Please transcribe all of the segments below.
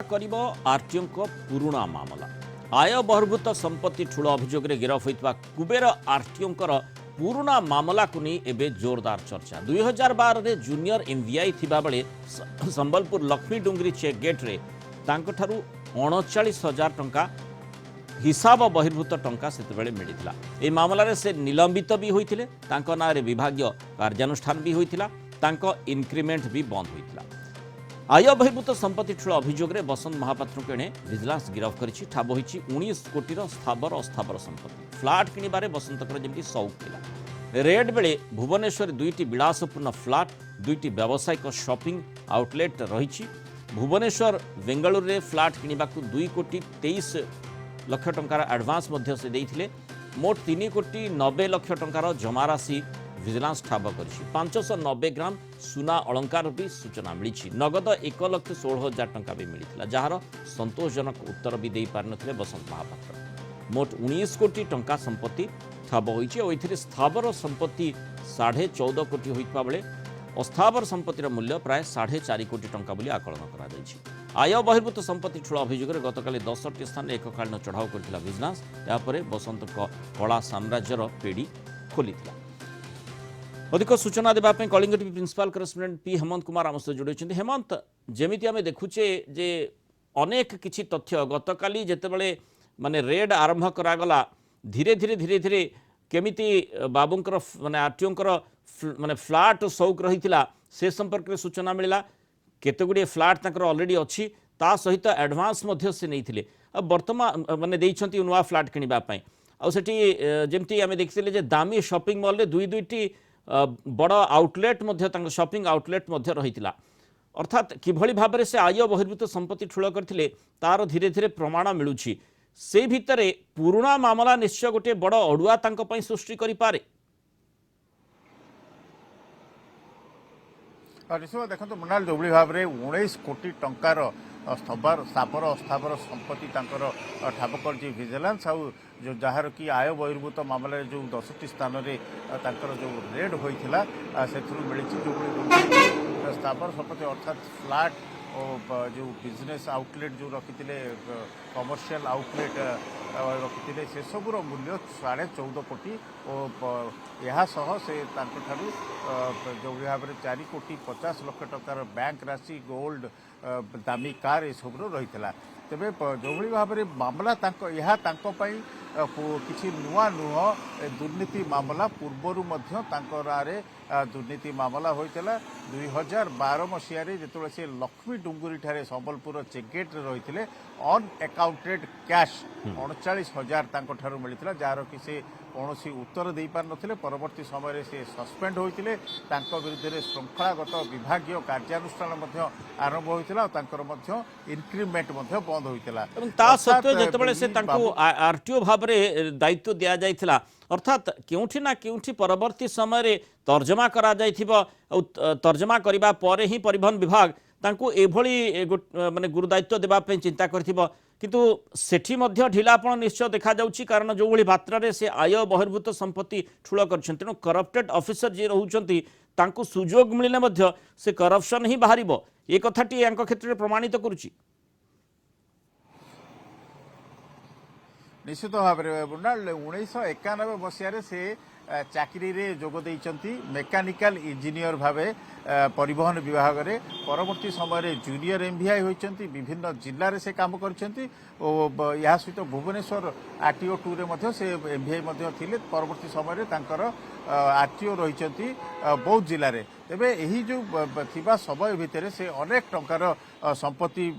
करिब आरटीओ पुराणा मामला। आय बहिर्भूत संपत्ति ठूल अभियोग गिरफ होता कुबेर आरटीओ पुराणा मामला को नहीं एवं जोरदार चर्चा। 2012 रे जूनियर एमवीआई थिबा बेले संबलपुर लक्ष्मी डुंगरी चेक गेट रे तांको ठारू 39,000 टंका हिसाब बहिर्भूत टंका से मिलता। ए मामला से निलंबित भी होते ना विभागीय कार्यानुष्ठान भी होता, इनक्रिमेंट भी बंद होता। आय बहिर्भूत संपत्ति ठूल अभियोग में बसंत महापात्र को एणे विजिलेंस गिरफ कर ठाब हो 19 कोटीर स्थावर अस्थावर संपत्ति। फ्लाट किणवे बसंतर जमी शौक था। रेड बेले भुवनेश्वर 2टी विलासपूर्ण फ्लाट 2टी व्यावसायिक शॉपिंग आउटलेट रही। भुवनेश्वर बेंगलुरु रे फ्लाट किणवा 2 कोटी 23 लक्ष टंकार एडवांस मध्य से देइथिले। मोट 3 कोटी 90 लक्ष टंकार जमा राशि विजिलेंस ठाब कर 590 ग्राम सुना अलंकार भी सूचना मिली। नगद 1,16,000 टंका भी मिलता, जार संतोषजनक उत्तर भी दे पार नथिले बसंत महापात्र। मोट 19 कोटी टंका संपत्ति ठाब होइछि। स्थावर संपत्ति 14.5 कोटी होइतबा बेले अस्थावर संपत्तिर मूल्य प्राय 4.5 कोटी टंका बोली आकलन करा जायछि। आय बहिर्भूत संपत्ति ठूल अभियोग में गतकाली 10टी स्थान में एककालीन चढ़ाऊ करथिला विजिलेंस। यापर बसंत कला साम्राज्यर पेड़ी खोली। अधिक सूचना देवाई Kalinga TV principal correspondent P Hemant Kumar आम सहित जोड़ी। हेमंत, जमीती आम देखुचे जे अनेक किछि तथ्य गतकाली जेतेबेले माने रेड आरंभ करागला धीरे धीरे धीरे धीरे केमिति बाबूंकर माने आरटीओंकर माने फ्लाट शौक रही से संपर्क में सूचना मिला। केतेगुड़े फ्लाट तंकर ऑलरेडी अच्छी ता सहित एडवांस मध्य से नहीं वर्तमान माने देइछंती नुआ फ्लाट किनिबा पई। आ सेठी जेमती आमे देखिले जे दामी शॉपिंग मॉल रे 2-2टी बड़ आउटलेट मध्य शॉपिंग आउटलेट मध्य रहितिला। अर्थात किभଳି भाबरे से आय बहिर्भूत संपत्ति ठूल करथिले तार धीरे धीरे प्रमाण मिलुछि। से भितरे पुराणा मामला निश्चय गोटे बड़ अड़ुआ तांको पई सृष्टि करि पारे। निश्चय देखो मुनाल जो भाव में 19 कोटी टंकार स्थावर अस्थावर संपत्ति ठाब कर विजिलेंस आउ जो जार कि आय बहिर्भूत मामलें जो 10टी स्थान में जो रेड होता से मिली जो स्थावर संपत्ति अर्थात फ्लाट और जो बिजनेस आउटलेट जो रखी कमर्शियल आउटलेट रखी से सबूर मूल्य 14.5 कोटी और यह से जो भाव में 4 कोटी 50 लक्ष टंकार बैंक राशि गोल्ड दामी कार ये सब रही है। तेरे जो भाव में मामला किसी नुआ नुह दुर्नीति मामला पूर्वर दुर्नीति मामला होता 2012 मसीह जो से लक्ष्मी डुंगरी ठारे संबलपुर चेकगेट रही अन अकाउंटेड कैश 39,000 मिलता जार कि से कौन उत्तर दे पार नथिले। परवर्ती समय से सस्पेंड होते विरुद्ध में श्रृंखलागत विभागीय कार्यानुष्ठान आरंभ होता इनक्रिमेंट बंद होता। आरटीओ भाव में दायित्व दि जाइथिला अर्थात केउठी ना केउठी परवर्ती समय तर्जमा करा जाइथिबो। तर्जमा करिबा परे ही परिवहन विभाग तांको एभली माने गुरुदायित्व देबा पे चिंता करथिबो, किंतु सेठी मध्य ढिलापण निश्चय देखा जाउची। कारण जो भली मात्रा से आय बहिर्भूत संपत्ति ठूल करछन तेणु करप्टेड ऑफिसर जे रहउचंती तांको सुजोग मिलने मध्य से करप्शन ही बाहरिबो ए कथाटी यांक क्षेत्र में प्रमाणित करुची। निश्चित भाव में 1991 मसीह से चाकरी रे जोग देइचंती मेकानिकल इंजीनियर भावे परिवहन विभाग रे। परवर्ती समय जूनियर एमवीआई होइचंती विभिन्न जिल्ला रे से काम करचंती और या सहित भुवनेश्वर आरटीओ 2 रे मध्य से एमवीआई मध्य थिले। परवर्ती समय तांकर आरटीओ रहिचंती बौद्ध जिल्ला रे। तेबे एही जो थिबा समय भितरे से अनेक टंकार संपत्ति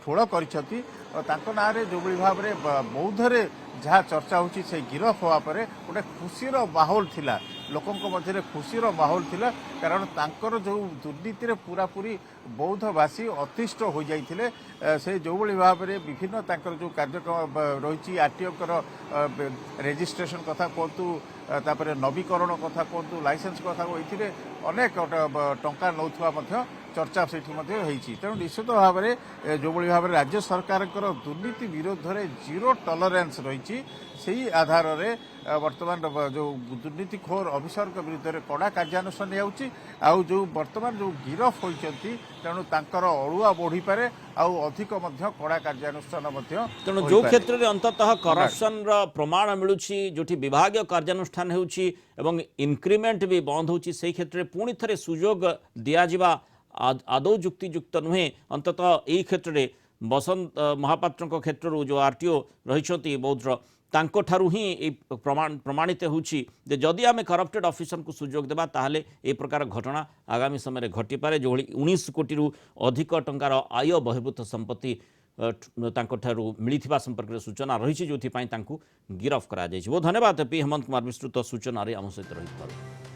ठोल करिसंती। तांको नारे जो भाव में बौद्ध रे जहाँ चर्चा होची से गिरफ होवा परे गोटे खुशीर माहौल थिला, लोकों मध्य खुशीर माहौल थिला। कारण तांकर जो दुर्नीति पूरापूरी बौद्धवासी अतिष्ठ हो जाइथिले। से जो भाव में विभिन्न तांकर जो कार्यक्रम रही आरटीओ रेजिस्ट्रेशन कथा कहतु तापर नवीकरण कथा कहतु लाइसेंस कथा ये अनेक टंका नौथुवा चर्चा से तेणु निश्चित भाव में जो भाव में राज्य सरकार दुर्नीति विरोध में जीरो टॉलरेंस रही से आधार में वर्तमान जो दुर्नीतिखोर अफिसर विरुद्ध में कड़ा कार्यानुष्ठान आउ जो वर्तमान जो गिरफ होती तेणु तांकर अड़ुआ बढ़ी पारे अधिक कड़ा कार्यानुष्ठान तेणु जो क्षेत्र में अंततः करप्शन प्रमाण मिलूँ जो विभाग कार्यानुष्ठान होउछि एवं इंक्रीमेंट भी बंद होउछि से क्षेत्र में पुणी थे सुजोग दिज्वा आदौ युक्तियुक्त नुहे अंततः यही क्षेत्र में बसंत महापात्र क्षेत्र जो आरटीओ रही बौद्ध तांको ठारू ही प्रमाणित होउछि जे जदि आमे करप्टेड ऑफिसर को सुजोग देबा ताहले ए प्रकार घटना आगामी समय घटी पारे जो 19 कोटी रु अधिक टंकार आय बहिर्भूत संपत्ति तांको ठारू मिलिथिबा संपर्क में सूचना रही जो गिरफ करा बहुत धन्यवाद पी हेमंत कुमार विस्तृत सूचना आम सहित रही।